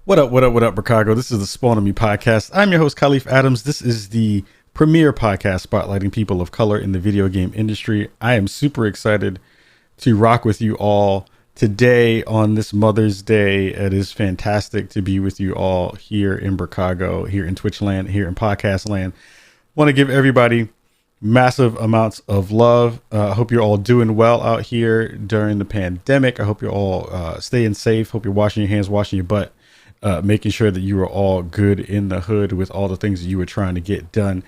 What up, what up, what up, Chicago? This is the Spawn on Me podcast. I'm your host, Khalif Adams. This is the premier podcast spotlighting people of color in the video game industry. I am super excited to rock with you all today on this Mother's Day. It is fantastic to be with you all here in Chicago, here in Twitch land, here in podcast land. Want to give everybody massive amounts of love. I hope you're all doing well out here during the pandemic. I hope you're all staying safe. Hope you're washing your hands, washing your butt. Making sure that you are all good in the hood with all the things that you were trying to get done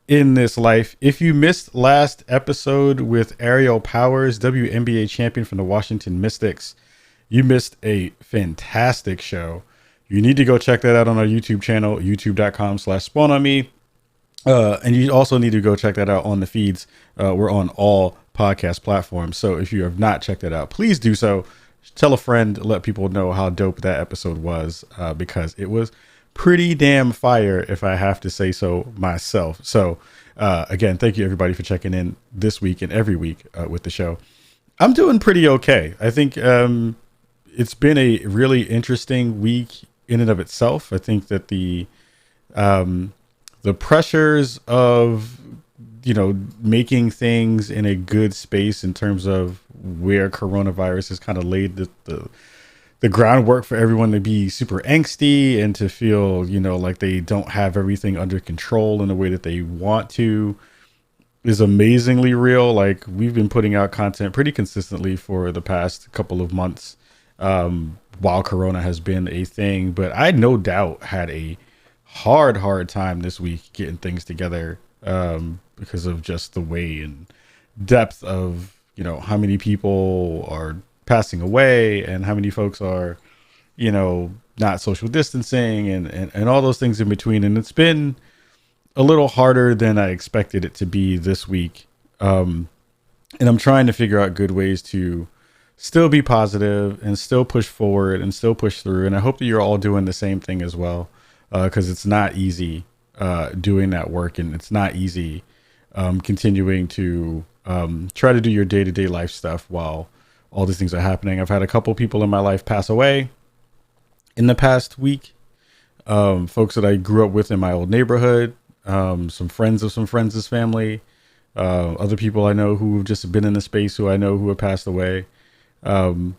in this life. If you missed last episode with Ariel Powers, WNBA champion from the Washington Mystics, you missed a fantastic show. You need to go check that out on our YouTube channel, youtube.com/spawnonme. And you also need to go check that out on the feeds. We're on all podcast platforms. So if you have not checked that out, please do so. Tell a friend, let people know how dope that episode was, because it was pretty damn fire, if I have to say so myself. So again, thank you everybody for checking in this week and every week with the show. I'm doing pretty okay. I think it's been a really interesting week in and of itself. I think that the pressures of making things in a good space in terms of where coronavirus has kind of laid the groundwork for everyone to be super angsty and to feel, like they don't have everything under control in the way that they want to is amazingly real. Like, we've been putting out content pretty consistently for the past couple of months while Corona has been a thing, but I no doubt had a hard time this week getting things together because of just the way and depth of how many people are passing away and how many folks are not social distancing and all those things in between. And it's been a little harder than I expected it to be this week, and I'm trying to figure out good ways to still be positive and still push forward and still push through. And I hope that you're all doing the same thing as well, because it's not easy doing that work, and it's not easy continuing to try to do your day-to-day life stuff while all these things are happening. I've had a couple people in my life pass away in the past week. Folks that I grew up with in my old neighborhood, some friends of some friends' family, other people I know who've just been in the space who I know who have passed away. And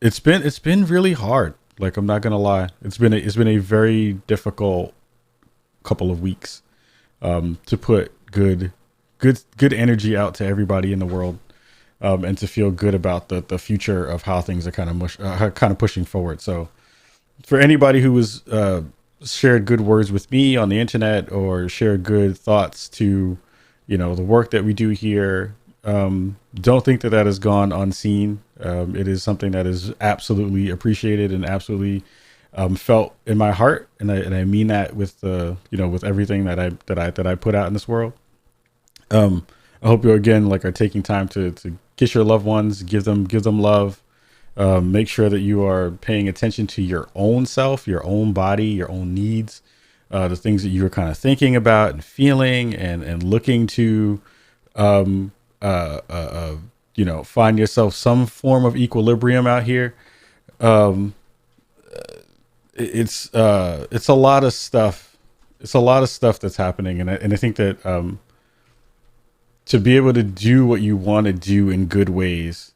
it's been really hard. Like, I'm not gonna lie. It's been a very difficult couple of weeks to put good energy out to everybody in the world, and to feel good about the future of how things are kind of pushing forward. So for anybody who was shared good words with me on the internet or shared good thoughts to the work that we do here, don't think that has gone unseen. It is something that is absolutely appreciated and absolutely felt in my heart, and I mean that with with everything that I put out in this world. I hope you again are taking time to kiss your loved ones, give them love. Make sure that you are paying attention to your own self, your own body, your own needs, the things that you were kind of thinking about and feeling and looking to find yourself some form of equilibrium out here. It's a lot of stuff. It's a lot of stuff that's happening. And I think that, to be able to do what you want to do in good ways,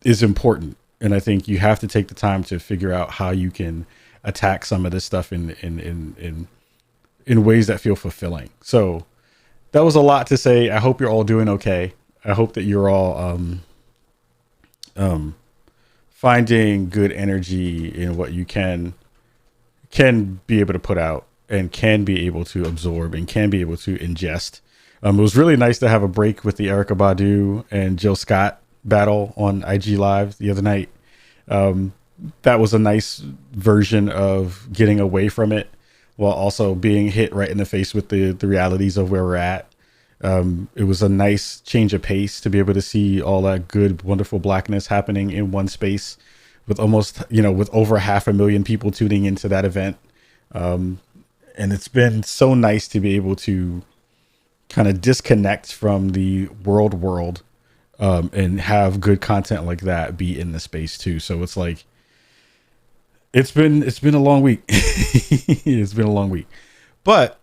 is important. And I think you have to take the time to figure out how you can attack some of this stuff in ways that feel fulfilling. So that was a lot to say. I hope you're all doing okay. I hope that you're all, finding good energy in what you can be able to put out and can be able to absorb and can be able to ingest. It was really nice to have a break with the Erykah Badu and Jill Scott battle on IG Live the other night. That was a nice version of getting away from it while also being hit right in the face with the realities of where we're at. It was a nice change of pace to be able to see all that good, wonderful blackness happening in one space with almost, with over 500,000 people tuning into that event. And it's been so nice to be able to kind of disconnect from the world and have good content like that be in the space too. So it's like it's been a long week. It's been a long week. But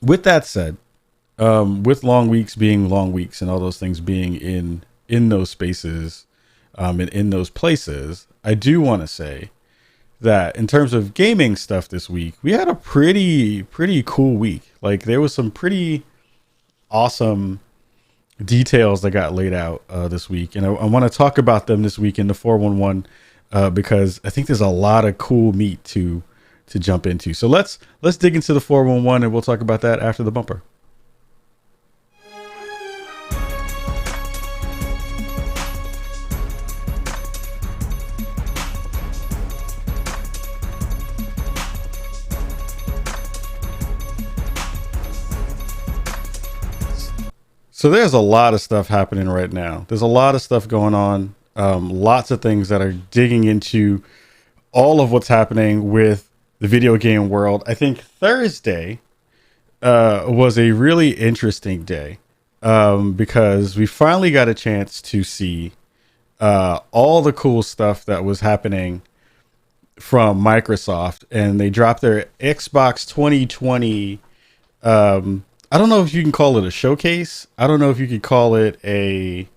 with that said, with long weeks being long weeks and all those things being in those spaces, and in those places, I do want to say that in terms of gaming stuff this week, we had a pretty cool week. Like there was some pretty awesome details that got laid out this week, and I want to talk about them this week in the 411 because I think there's a lot of cool meat to jump into. So let's dig into the 411, and we'll talk about that after the bumper. So there's a lot of stuff happening right now. There's a lot of stuff going on. Lots of things that are digging into all of what's happening with the video game world. I think Thursday was a really interesting day because we finally got a chance to see all the cool stuff that was happening from Microsoft, and they dropped their Xbox 2020. I don't know if you can call it a showcase. I don't know if you could call it a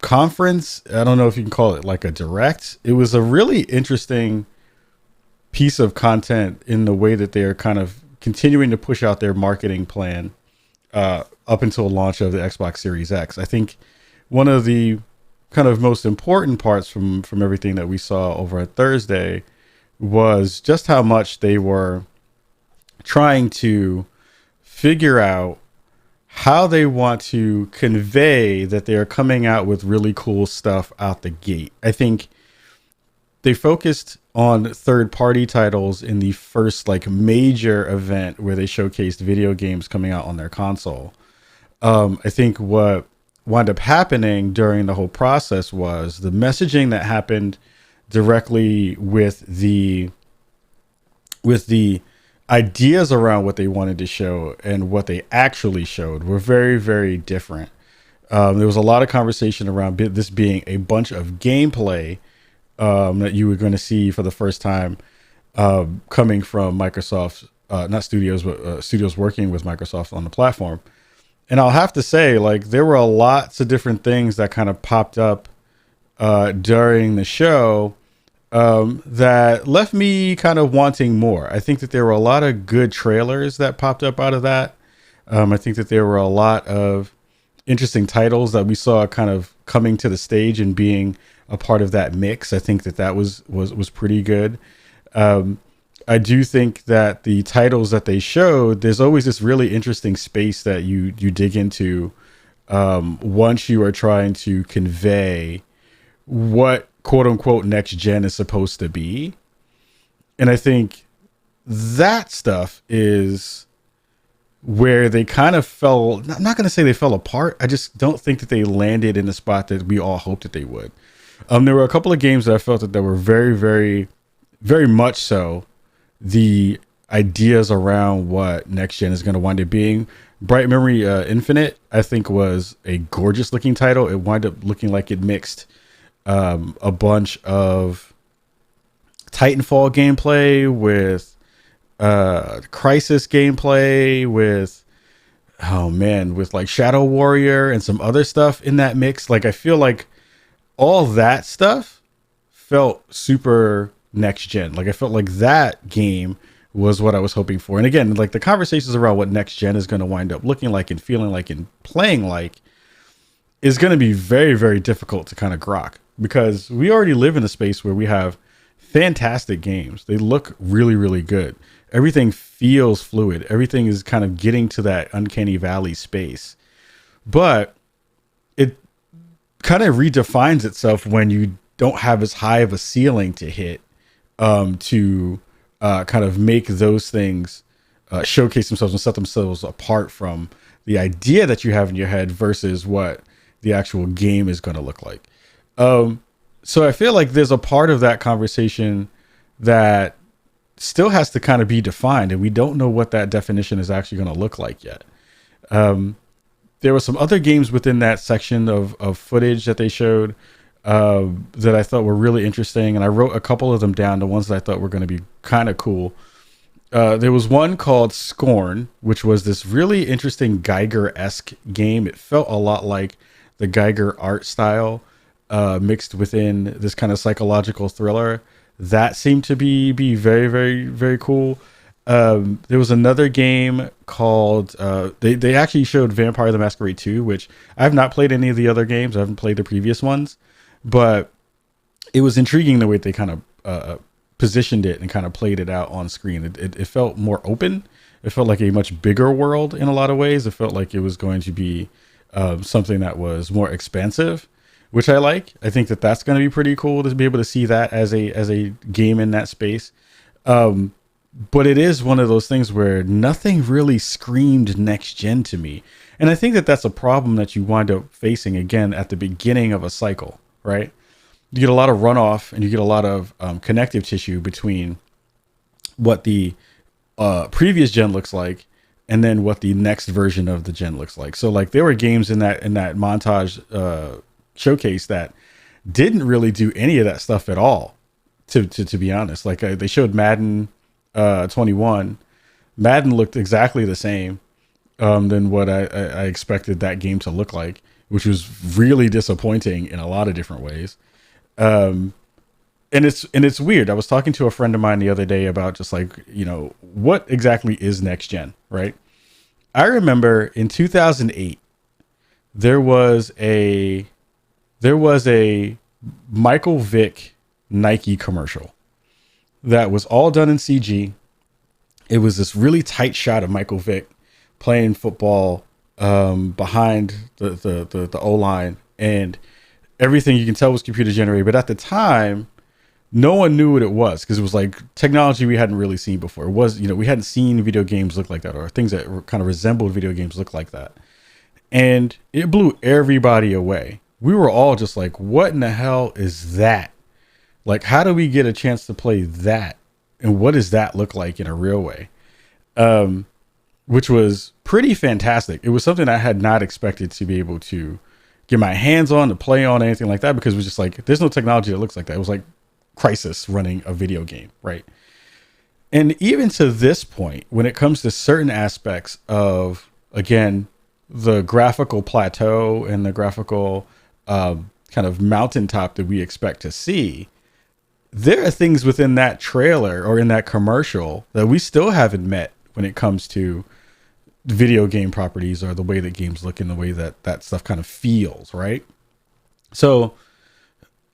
conference. I don't know if you can call it like a direct. It was a really interesting piece of content in the way that they are kind of continuing to push out their marketing plan up until launch of the Xbox Series X. I think one of the kind of most important parts from everything that we saw over at Thursday was just how much they were trying to figure out how they want to convey that they are coming out with really cool stuff out the gate. I think they focused on third-party titles in the first like major event where they showcased video games coming out on their console. I think what wound up happening during the whole process was the messaging that happened directly with the ideas around what they wanted to show and what they actually showed were very, very different. There was a lot of conversation around this being a bunch of gameplay that you were going to see for the first time coming from Microsoft, not studios, but studios working with Microsoft on the platform. And I'll have to say, like, there were lots of different things that kind of popped up during the show that left me kind of wanting more. I think that there were a lot of good trailers that popped up out of that. I think that there were a lot of interesting titles that we saw kind of coming to the stage and being a part of that mix. I think that was pretty good. I do think that the titles that they showed, there's always this really interesting space that you dig into once you are trying to convey what quote unquote next gen is supposed to be. And I think that stuff is where they kind of fell. I'm not going to say they fell apart. I just don't think that they landed in the spot that we all hoped that they would. There were a couple of games that I felt that they were very, very, very much so the ideas around what next gen is going to wind up being. Bright Memory Infinite, I think, was a gorgeous looking title. It wound up looking like it mixed a bunch of Titanfall gameplay with Crisis gameplay with with like Shadow Warrior and some other stuff in that mix. Like, I feel like all that stuff felt super next gen. Like, I felt like that game was what I was hoping for. And again, like, the conversations around what next gen is going to wind up looking like and feeling like and playing like is going to be very, very difficult to kind of grok, because we already live in a space where we have fantastic games. They look really, really good. Everything feels fluid. Everything is kind of getting to that uncanny valley space. But it kind of redefines itself when you don't have as high of a ceiling to hit to kind of make those things showcase themselves and set themselves apart from the idea that you have in your head versus what the actual game is going to look like. So I feel like there's a part of that conversation that still has to kind of be defined, and we don't know what that definition is actually going to look like yet. there were some other games within that section of footage that they showed that I thought were really interesting, and I wrote a couple of them down, the ones that I thought were going to be kind of cool. There was one called Scorn, which was this really interesting Geiger-esque game. It felt a lot like the Geiger art style mixed within this kind of psychological thriller. That seemed to be very, very, very cool. There was another game called they actually showed Vampire the Masquerade 2, which I have not played any of the other games. I haven't played the previous ones, but it was intriguing the way they kind of positioned it and kind of played it out on screen. It felt more open. It felt like a much bigger world in a lot of ways. It felt like it was going to be something that was more expansive, which I like. I think that that's going to be pretty cool to be able to see that as a game in that space. But it is one of those things where nothing really screamed next gen to me. And I think that that's a problem that you wind up facing again at the beginning of a cycle, right? You get a lot of runoff and you get a lot of connective tissue between what the previous gen looks like and then what the next version of the gen looks like. So like there were games in that montage showcase that didn't really do any of that stuff at all, to be honest. Like they showed Madden 21. Madden looked exactly the same than what I expected that game to look like, which was really disappointing in a lot of different ways. And it's weird. I was talking to a friend of mine the other day about just like, what exactly is next gen, right? I remember in 2008, there was a Michael Vick Nike commercial that was all done in CG. It was this really tight shot of Michael Vick playing football behind the O-line, and everything you can tell was computer generated. But at the time, no one knew what it was because it was like technology we hadn't really seen before. It was, we hadn't seen video games look like that, or things that were kind of resembled video games look like that. And it blew everybody away. We were all just like, what in the hell is that? Like, how do we get a chance to play that? And what does that look like in a real way? Which was pretty fantastic. It was something I had not expected to be able to get my hands on, to play on, anything like that, because it was just like, there's no technology that looks like that. It was like Crysis running a video game, right? And even to this point, when it comes to certain aspects of, again, the graphical plateau and the graphical kind of mountaintop that we expect to see, there are things within that trailer or in that commercial that we still haven't met when it comes to video game properties or the way that games look and the way that that stuff kind of feels, right? So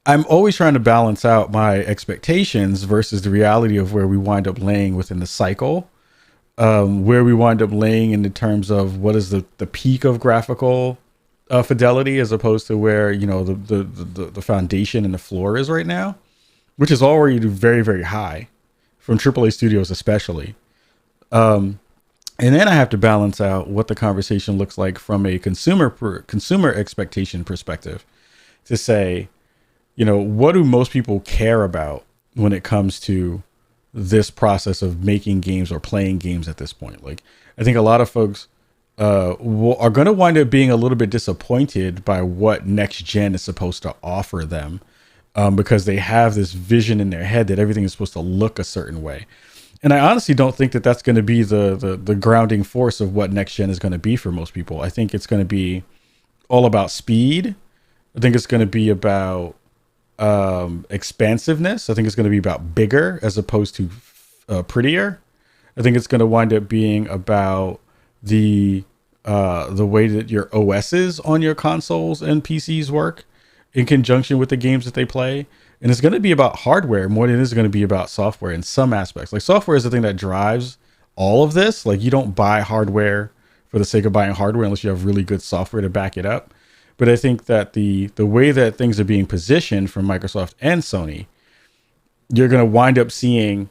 I'm always trying to balance out my expectations versus the reality of where we wind up laying within the cycle, where we wind up laying in the terms of what is the peak of graphical fidelity as opposed to where, the foundation and the floor is right now, which is already very, very high from AAA studios, especially. And then I have to balance out what the conversation looks like from a consumer expectation perspective to say, what do most people care about when it comes to this process of making games or playing games at this point? Like, I think a lot of folks are going to wind up being a little bit disappointed by what next gen is supposed to offer them. Because they have this vision in their head that everything is supposed to look a certain way. And I honestly don't think that that's going to be the grounding force of what next gen is going to be for most people. I think it's going to be all about speed. I think it's going to be about expansiveness. I think it's going to be about bigger as opposed to prettier. I think it's going to wind up being about the way that your OSs on your consoles and PCs work in conjunction with the games that they play. And it's going to be about hardware more than it is going to be about software in some aspects. Like, software is the thing that drives all of this. Like, you don't buy hardware for the sake of buying hardware unless you have really good software to back it up. But I think that the way that things are being positioned from Microsoft and Sony, you're going to wind up seeing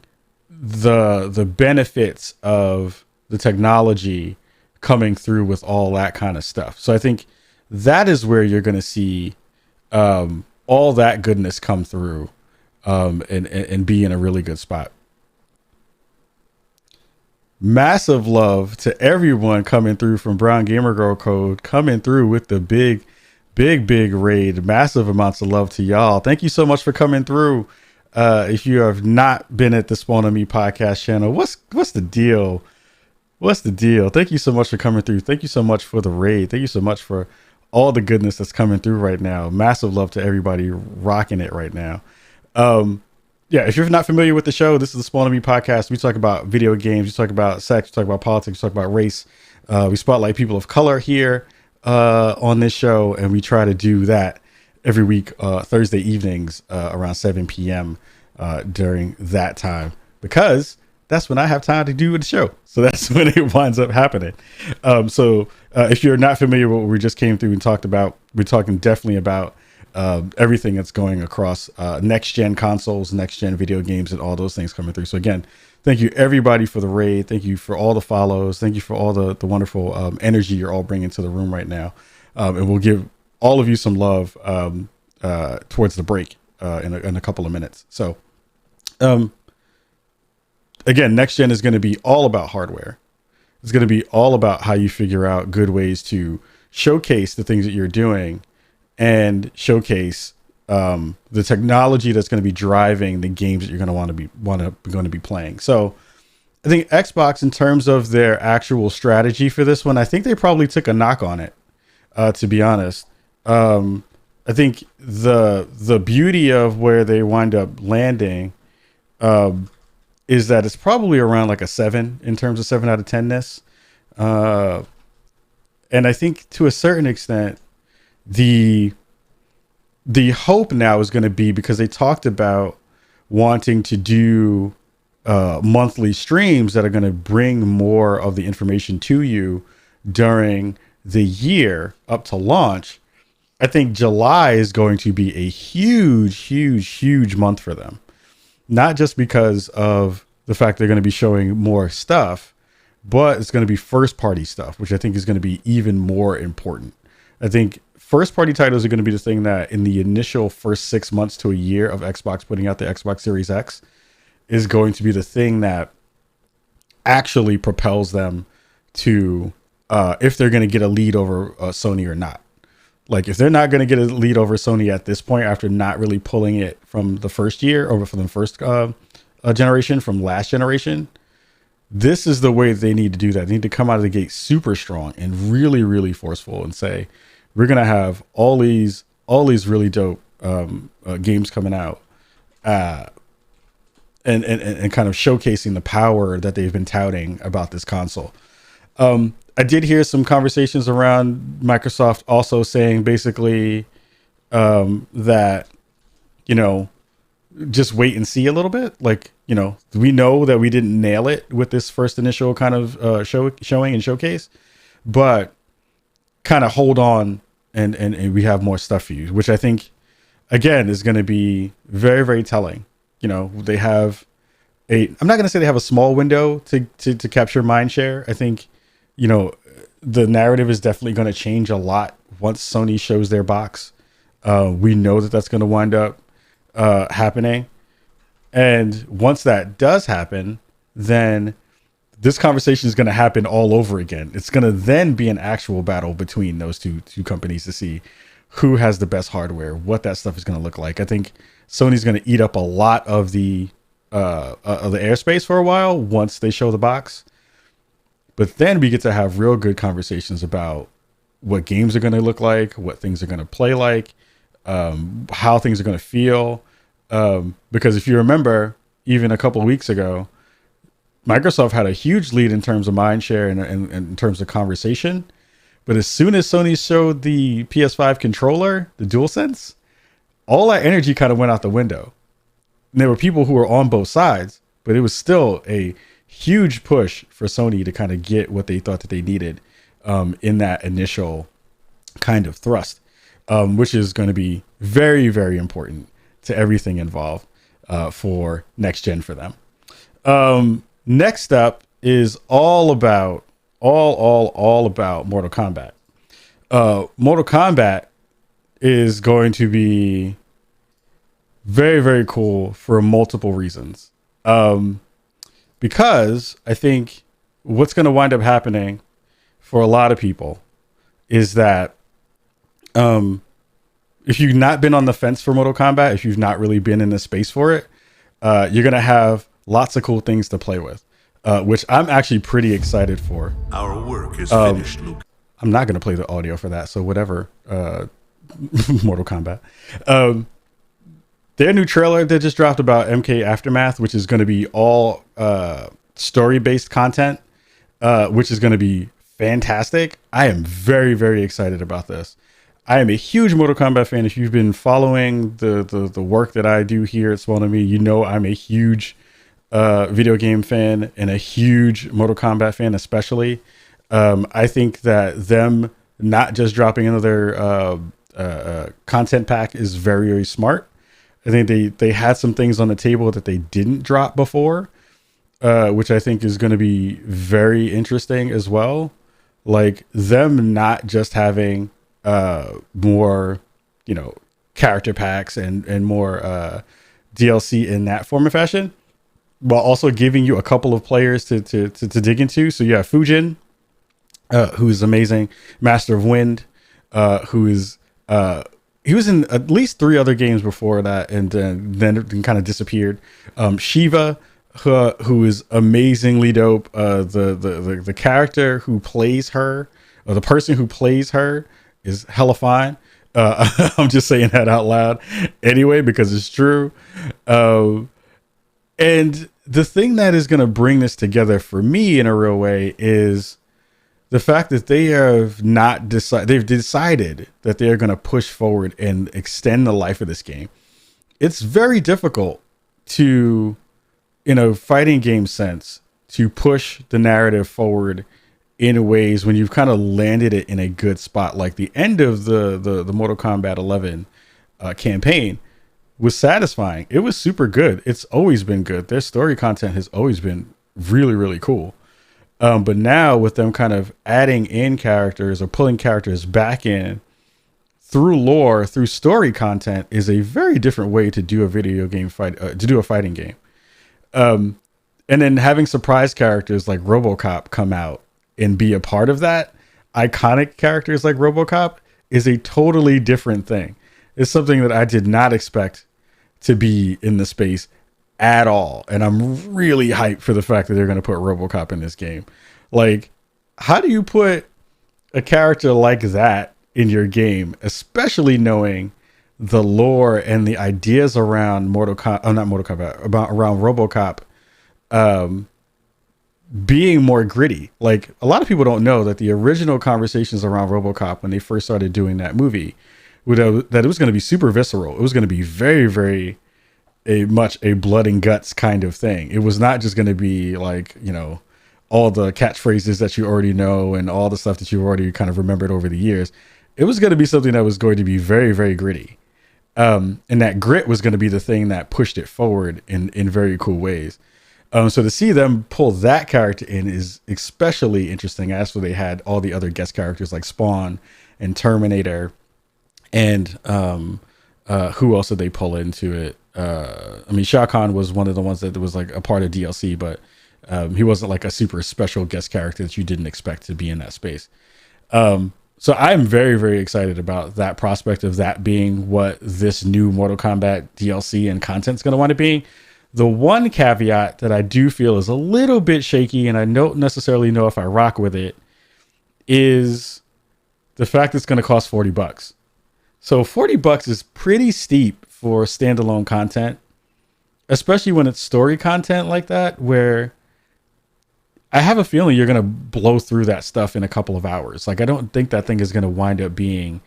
the benefits of the technology coming through with all that kind of stuff. So I think that is where you're going to see all that goodness come through and be in a really good spot. Massive love to everyone coming through from Brown Gamer Girl Code, coming through with the big raid. Massive amounts of love to y'all. Thank you so much for coming through. If you have not been at the Spawn on Me podcast channel, what's the deal? What's the deal? Thank you so much for coming through. Thank you so much for the raid. Thank you so much for all the goodness that's coming through right now. Massive love to everybody rocking it right now. Yeah, if you're not familiar with the show, this is the Spawn on Me podcast. We talk about video games, we talk about sex, we talk about politics, we talk about race. We spotlight people of color here on this show, and we try to do that every week, Thursday evenings around 7 p.m. During that time, because that's when I have time to do the show. So that's when it winds up happening. So if you're not familiar with what we just came through and talked about, we're talking definitely about everything that's going across next gen consoles, next gen video games, and all those things coming through. So again, thank you everybody for the raid. Thank you for all the follows. Thank you for all the wonderful energy you're all bringing to the room right now. And we'll give all of you some love towards the break in a couple of minutes. So again, next gen is going to be all about hardware. It's going to be all about how you figure out good ways to showcase the things that you're doing and showcase the technology that's going to be driving the games that you're going to be playing. So I think Xbox, in terms of their actual strategy for this one, I think they probably took a knock on it, to be honest. I think the beauty of where they wind up landing is that it's probably around like a 7 in terms of 7 out of 10-ness. And I think to a certain extent, the hope now is going to be, because they talked about wanting to do monthly streams that are going to bring more of the information to you during the year up to launch. I think July is going to be a huge month for them. Not just because of the fact they're going to be showing more stuff, but it's going to be first party stuff, which I think is going to be even more important. I think first party titles are going to be the thing that in the initial first 6 months to a year of Xbox putting out the Xbox Series X is going to be the thing that actually propels them to if they're going to get a lead over Sony or not. Like, if they're not going to get a lead over Sony at this point, after not really pulling it from the first year or from the first generation, from last generation, this is the way they need to do that. They need to come out of the gate super strong and really forceful and say, we're going to have all these really dope games coming out and kind of showcasing the power that they've been touting about this console. I did hear some conversations around Microsoft also saying basically that, just wait and see a little bit. Like, we know that we didn't nail it with this first initial kind of showing and showcase, but kind of hold on and we have more stuff for you, which I think, again, is going to be very telling. They have I'm not going to say they have a small window to capture mind share. I think, the narrative is definitely going to change a lot once Sony shows their box. We know that that's going to wind up happening. And once that does happen, then this conversation is going to happen all over again. It's going to then be an actual battle between those two companies to see who has the best hardware, what that stuff is going to look like. I think Sony's going to eat up a lot of the airspace for a while once they show the box. But then we get to have real good conversations about what games are going to look like, what things are going to play like, how things are going to feel. Because if you remember, even a couple of weeks ago, Microsoft had a huge lead in terms of mindshare and in terms of conversation. But as soon as Sony showed the PS5 controller, the DualSense, all that energy kind of went out the window. And there were people who were on both sides, but it was still a huge push for Sony to kind of get what they thought that they needed in that initial kind of thrust, which is going to be very important to everything involved for next gen for them. Next up is all about Mortal Kombat. Mortal Kombat is going to be very cool for multiple reasons. Because I think what's going to wind up happening for a lot of people is that if you've not been on the fence for Mortal Kombat, if you've not really been in the space for it, you're going to have lots of cool things to play with, which I'm actually pretty excited for. Our work is finished, Luke. I'm not going to play the audio for that, so whatever. Mortal Kombat. Their new trailer they just dropped about MK Aftermath, which is going to be all story-based content, which is going to be fantastic. I am very, very excited about this. I am a huge Mortal Kombat fan. If you've been following the work that I do here at Spawn and Me, you know I'm a huge video game fan and a huge Mortal Kombat fan, especially. I think that them not just dropping another content pack is very, very smart. I think they had some things on the table that they didn't drop before, which I think is going to be very interesting as well. Like them not just having more, character packs and more DLC in that form and fashion, while also giving you a couple of players to dig into. So you have Fujin, who is amazing, Master of Wind, who is he was in at least 3 other games before that, and then kind of disappeared. Shiva, who is amazingly dope. The character who plays her, or the person who plays her, is hella fine. I'm just saying that out loud anyway because it's true. And the thing that is going to bring this together for me in a real way is the fact that they have not decided, they've decided that they're going to push forward and extend the life of this game. It's very difficult to, in a fighting game sense, to push the narrative forward in ways when you've kind of landed it in a good spot. Like the end of the Mortal Kombat 11 campaign was satisfying. It was super good. It's always been good. Their story content has always been really, really cool. But now with them kind of adding in characters or pulling characters back in through lore, through story content is a very different way to do a video game fight, to do a fighting game. And then having surprise characters like RoboCop come out and be a part of that, iconic characters like RoboCop, is a totally different thing. It's something that I did not expect to be in the space at all. And I'm really hyped for the fact that they're going to put RoboCop in this game. Like, how do you put a character like that in your game, especially knowing the lore and the ideas around around RoboCop being more gritty? Like, a lot of people don't know that the original conversations around RoboCop when they first started doing that movie, that it was going to be super visceral. It was going to be very, very much a blood and guts kind of thing. It was not just going to be like, all the catchphrases that you already know and all the stuff that you've already kind of remembered over the years. It was going to be something that was going to be very, very gritty. And that grit was going to be the thing that pushed it forward in very cool ways. So to see them pull that character in is especially interesting. As for they had all the other guest characters like Spawn and Terminator, and who else did they pull into it? Shao Kahn was one of the ones that was like a part of DLC, but he wasn't like a super special guest character that you didn't expect to be in that space. So I'm very, very excited about that prospect of that being what this new Mortal Kombat DLC and content is going to want to be. The one caveat that I do feel is a little bit shaky, and I don't necessarily know if I rock with it, is the fact it's going to cost $40. So $40 is pretty steep for standalone content, especially when it's story content like that, where I have a feeling you're going to blow through that stuff in a couple of hours. Like, I don't think that thing is going to wind up being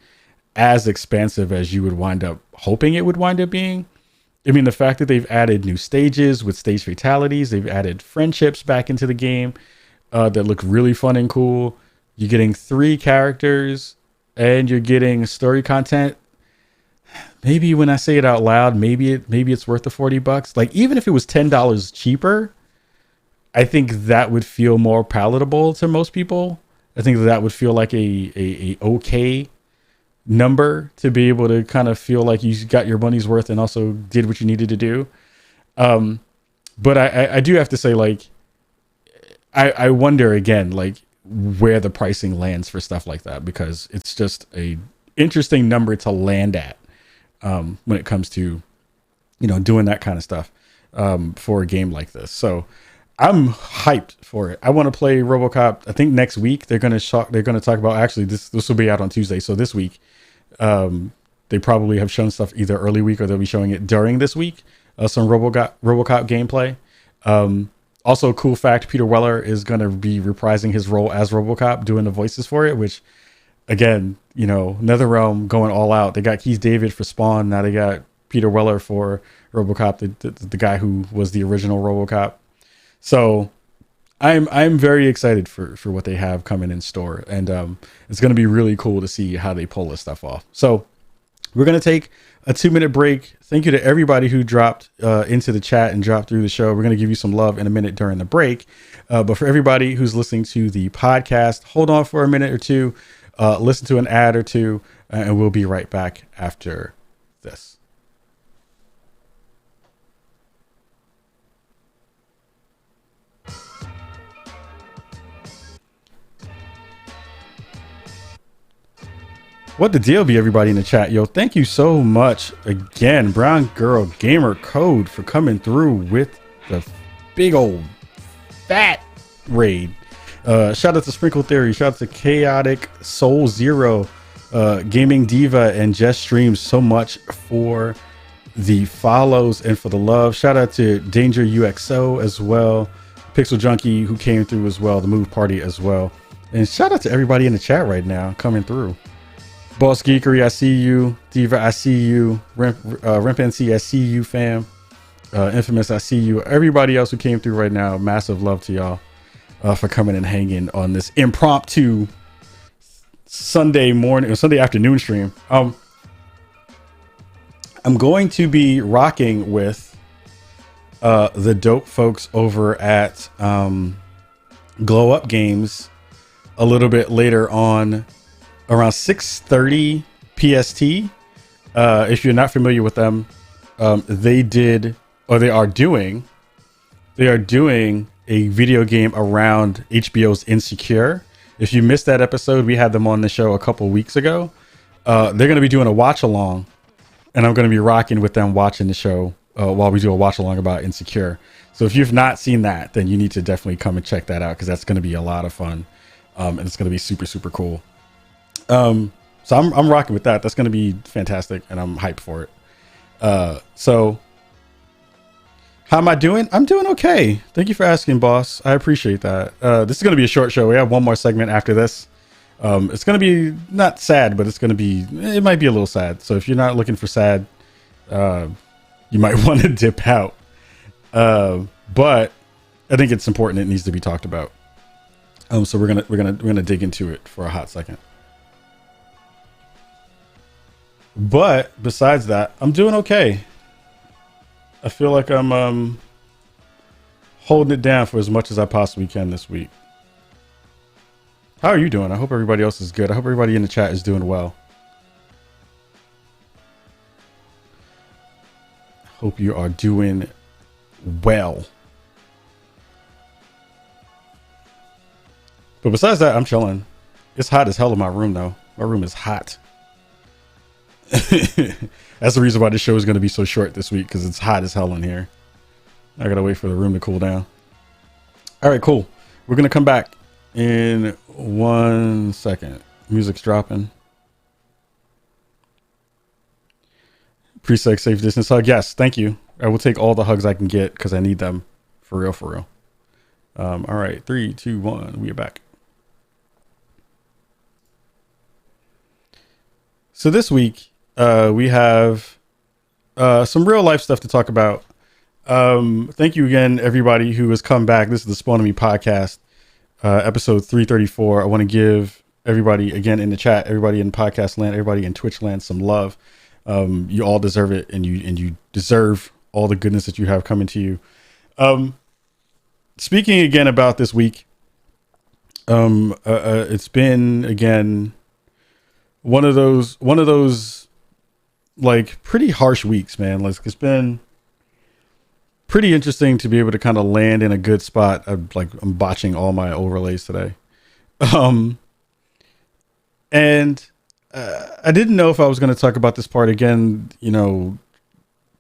as expansive as you would wind up hoping it would wind up being. I mean, the fact that they've added new stages with stage fatalities, they've added friendships back into the game that look really fun and cool. You're getting 3 characters and you're getting story content. Maybe when I say it out loud, maybe it's worth the $40. Like, even if it was $10 cheaper, I think that would feel more palatable to most people. I think that would feel like a okay number to be able to kind of feel like you got your money's worth and also did what you needed to do. But I do have to say, like, I wonder again, like where the pricing lands for stuff like that, because it's just a interesting number to land at when it comes to, doing that kind of stuff for a game like this. So I'm hyped for it. I want to play RoboCop. I think next week they're gonna talk about, actually this will be out on Tuesday. So this week, they probably have shown stuff either early week or they'll be showing it during this week. Some RoboCop gameplay. Also, cool fact: Peter Weller is going to be reprising his role as RoboCop, doing the voices for it. Which, again, NetherRealm going all out. They got Keith David for Spawn. Now they got Peter Weller for RoboCop, the guy who was the original RoboCop. So I'm very excited for what they have coming in store, and it's going to be really cool to see how they pull this stuff off. So we're going to take a 2-minute break. Thank you to everybody who dropped into the chat and dropped through the show. We're going to give you some love in a minute during the break. But for everybody who's listening to the podcast, hold on for a minute or two, listen to an ad or two, and we'll be right back after this. What the deal be, everybody in the chat? Yo, thank you so much again, Brown Girl Gamer Code, for coming through with the big old fat raid. Shout out to Sprinkle Theory, shout out to Chaotic Soul Zero, Gaming Diva, and Just Streams so much for the follows and for the love. Shout out to Danger UXO as well, Pixel Junkie who came through as well, the Move Party as well, and shout out to everybody in the chat right now coming through. Boss Geekery, I see you. Diva, I see you. Rimp NC, I see you, fam. Infamous, I see you. Everybody else who came through right now, massive love to y'all for coming and hanging on this impromptu Sunday morning or Sunday afternoon stream. I'm going to be rocking with the dope folks over at Glow Up Games a little bit later on, around 6:30 PST. If you're not familiar with them, they are doing a video game around HBO's Insecure. If you missed that episode, we had them on the show a couple weeks ago. They're going to be doing a watch along, and I'm going to be rocking with them watching the show while we do a watch along about Insecure. So if you've not seen that, then you need to definitely come and check that out, because that's going to be a lot of fun, and it's going to be super, super cool. So I'm rocking with that. That's going to be fantastic, and I'm hyped for it. So how am I doing? I'm doing okay. Thank you for asking, boss. I appreciate that. This is going to be a short show. We have one more segment after this. It's going to be not sad, but it might be a little sad. So if you're not looking for sad, you might want to dip out. But I think it's important. It needs to be talked about. So we're gonna dig into it for a hot second. But besides that, I'm doing okay. I feel like I'm holding it down for as much as I possibly can this week. How are you doing? I hope everybody else is good. I hope everybody in the chat is doing well. Hope you are doing well. But besides that, I'm chilling. It's hot as hell in my room, though. My room is hot. That's the reason why this show is going to be so short this week, because it's hot as hell in here. I gotta wait for the room to cool down. All right, cool. We're gonna come back in 1 second. Music's dropping. Pre-sex safe distance hug. Yes, thank you. I will take all the hugs I can get, because I need them for real, for real. All right, 3, 2, 1. We are back. So this week, we have some real life stuff to talk about. Thank you again, everybody who has come back. This is the Spawn on Me podcast, episode 334. I want to give everybody, again, in the chat, everybody in podcast land, everybody in Twitch land, some love. You all deserve it, and you deserve all the goodness that you have coming to you. Speaking again about this week, it's been, again, one of those like pretty harsh weeks, man. Like, it's been pretty interesting to be able to kind of land in a good spot. I'm botching all my overlays today. And I didn't know if I was going to talk about this part again.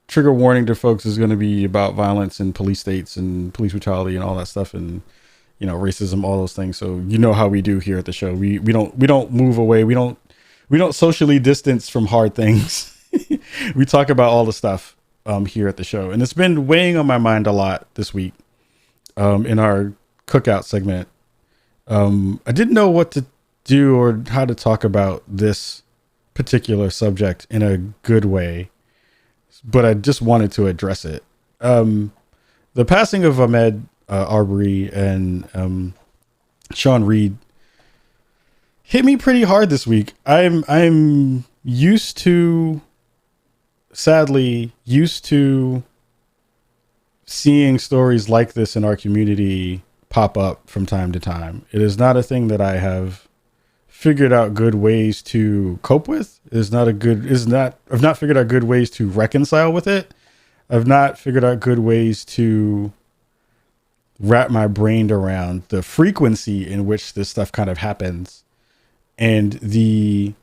Trigger warning to folks is going to be about violence in police states and police brutality and all that stuff, and racism, all those things. So how we do here at the show. We don't move away. We don't socially distance from hard things. We talk about all the stuff here at the show, and it's been weighing on my mind a lot this week in our cookout segment. I didn't know what to do or how to talk about this particular subject in a good way, but I just wanted to address it. The passing of Ahmaud Arbery and Sean Reed hit me pretty hard this week. I'm sadly used to seeing stories like this in our community pop up from time to time. It is not a thing that I have figured out good ways to cope with. I've not figured out good ways to reconcile with it. I've not figured out good ways to wrap my brain around the frequency in which this stuff kind of happens, and the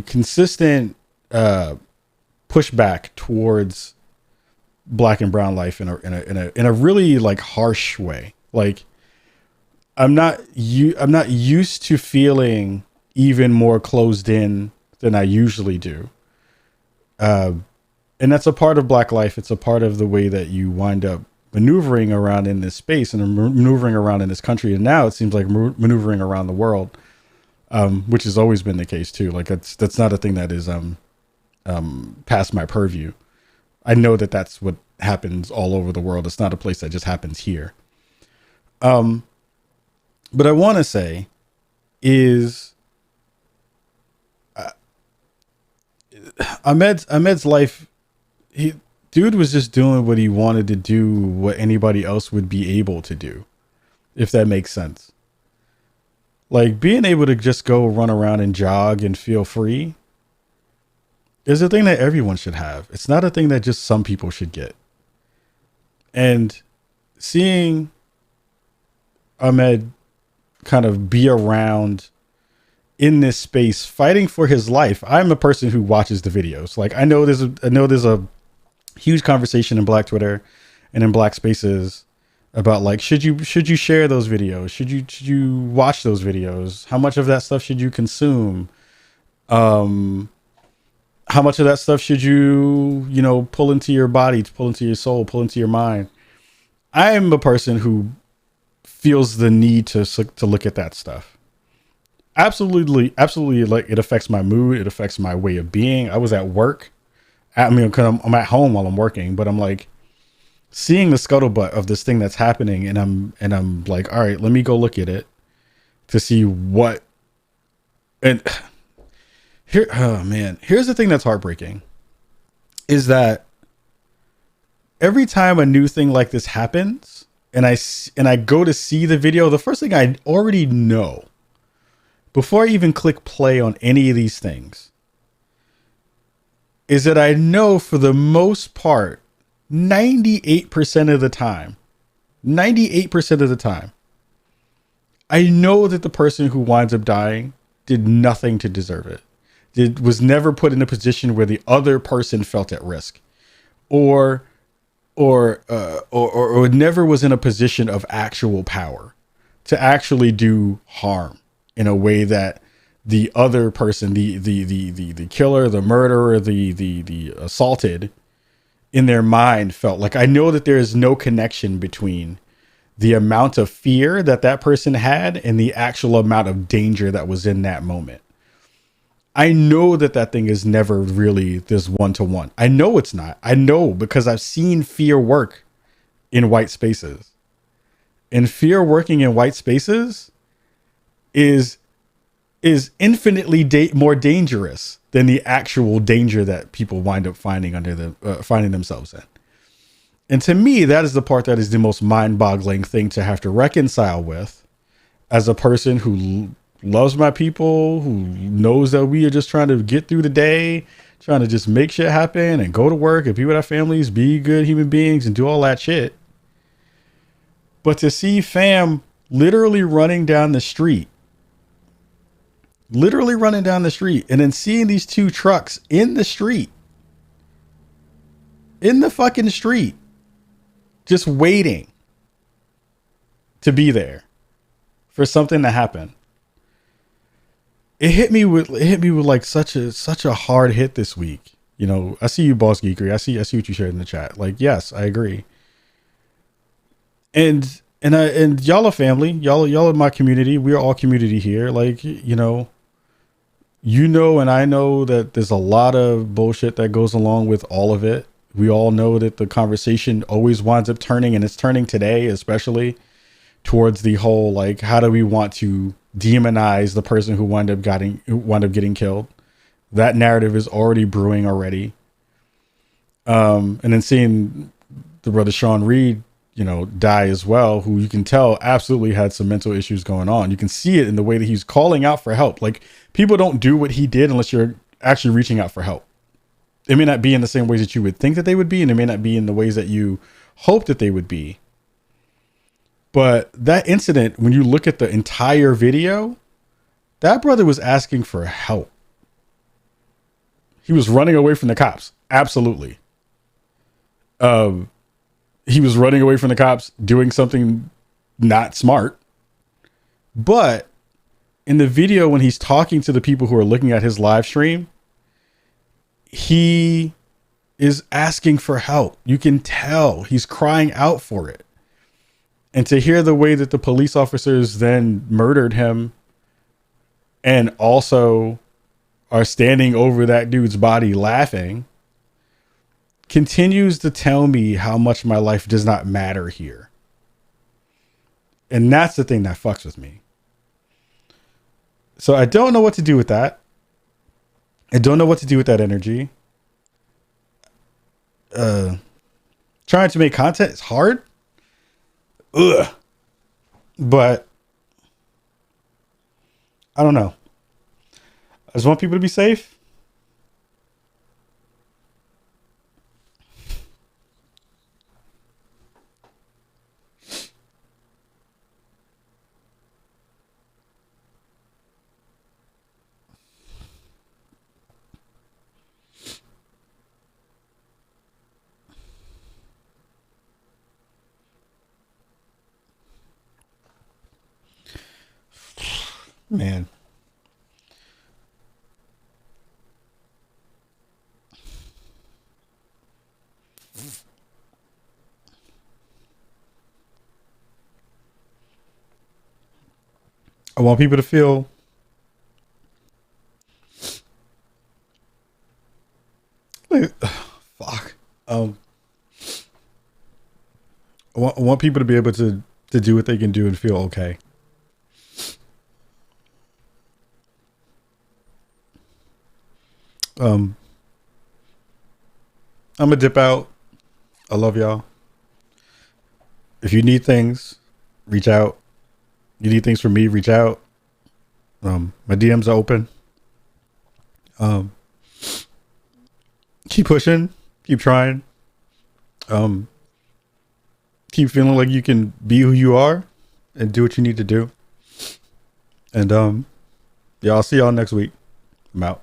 consistent pushback towards Black and brown life in a really like harsh way. Like I'm not used to feeling even more closed in than I usually do. And that's a part of Black life. It's a part of the way that you wind up maneuvering around in this space and maneuvering around in this country. And now it seems like maneuvering around the world, which has always been the case too. Like that's not a thing that is past my purview. I know that that's what happens all over the world. It's not a place that just happens here. But I want to say is Ahmaud's life, dude was just doing what he wanted to do, what anybody else would be able to do, if that makes sense. Like being able to just go run around and jog and feel free is a thing that everyone should have. It's not a thing that just some people should get. And seeing Ahmaud kind of be around in this space, fighting for his life. I'm a person who watches the videos. Like I know there's a huge conversation in Black Twitter and in Black spaces about like, should you share those videos? Should you watch those videos? How much of that stuff should you consume? How much of that stuff should you pull into your body, pull into your soul, pull into your mind? I am a person who feels the need to look at that stuff. Absolutely. Like it affects my mood. It affects my way of being. I was at work. Cause I'm at home while I'm working, but I'm like seeing the scuttlebutt of this thing that's happening. And I'm like, all right, let me go look at it to see what, and here, oh man, here's the thing that's heartbreaking is that every time a new thing like this happens and I go to see the video, the first thing I already know before I even click play on any of these things is that I know for the most part, 98% of the time, I know that the person who winds up dying did nothing to deserve it. It was never put in a position where the other person felt at risk, or never was in a position of actual power to actually do harm in a way that the other person, the killer, the murderer, the assaulted, in their mind felt. Like I know that there is no connection between the amount of fear that person had and the actual amount of danger that was in that moment. I know that thing is never really this one-to-one. I know it's not. I know because I've seen fear work in white spaces. And fear working in white spaces is infinitely more dangerous than the actual danger that people wind up finding themselves in. And to me, that is the part that is the most mind-boggling thing to have to reconcile with as a person who loves my people, who knows that we are just trying to get through the day, trying to just make shit happen and go to work and be with our families, be good human beings and do all that shit. But to see fam literally running down the street, and then seeing these two trucks in the street, in the fucking street, just waiting to be there for something to happen. It hit me with like such a hard hit this week. You know, I see you, Boss Geekery. I see what you shared in the chat. Like, yes, I agree. And y'all are family. Y'all are my community. We're all community here. Like, you know, and I know that there's a lot of bullshit that goes along with all of it. We all know that the conversation always winds up turning, and it's turning today, especially towards the whole, like, how do we want to demonize the person who wound up getting killed? That narrative is already brewing already. And then seeing the brother Sean Reed, you know, die as well, who you can tell absolutely had some mental issues going on. You can see it in the way that he's calling out for help. Like, people don't do what he did unless you're actually reaching out for help. It may not be in the same ways that you would think that they would be, and it may not be in the ways that you hope that they would be. But that incident, when you look at the entire video, that brother was asking for help. He was running away from the cops. Absolutely. He was running away from the cops, doing something not smart. But in the video, when he's talking to the people who are looking at his live stream, he is asking for help. You can tell he's crying out for it. And to hear the way that the police officers then murdered him and also are standing over that dude's body laughing continues to tell me how much my life does not matter here. And that's the thing that fucks with me. So I don't know what to do with that. I don't know what to do with that energy. Trying to make content is hard. Ugh. But I don't know. I just want people to be safe. Man. I want people to feel fuck. I want people to be able to do what they can do and feel okay. I'm gonna dip out. I love y'all. If you need things, reach out. You need things from me, reach out. My DMs are open. Keep pushing, keep trying. Keep feeling like you can be who you are and do what you need to do. And yeah, I'll see y'all next week. I'm out.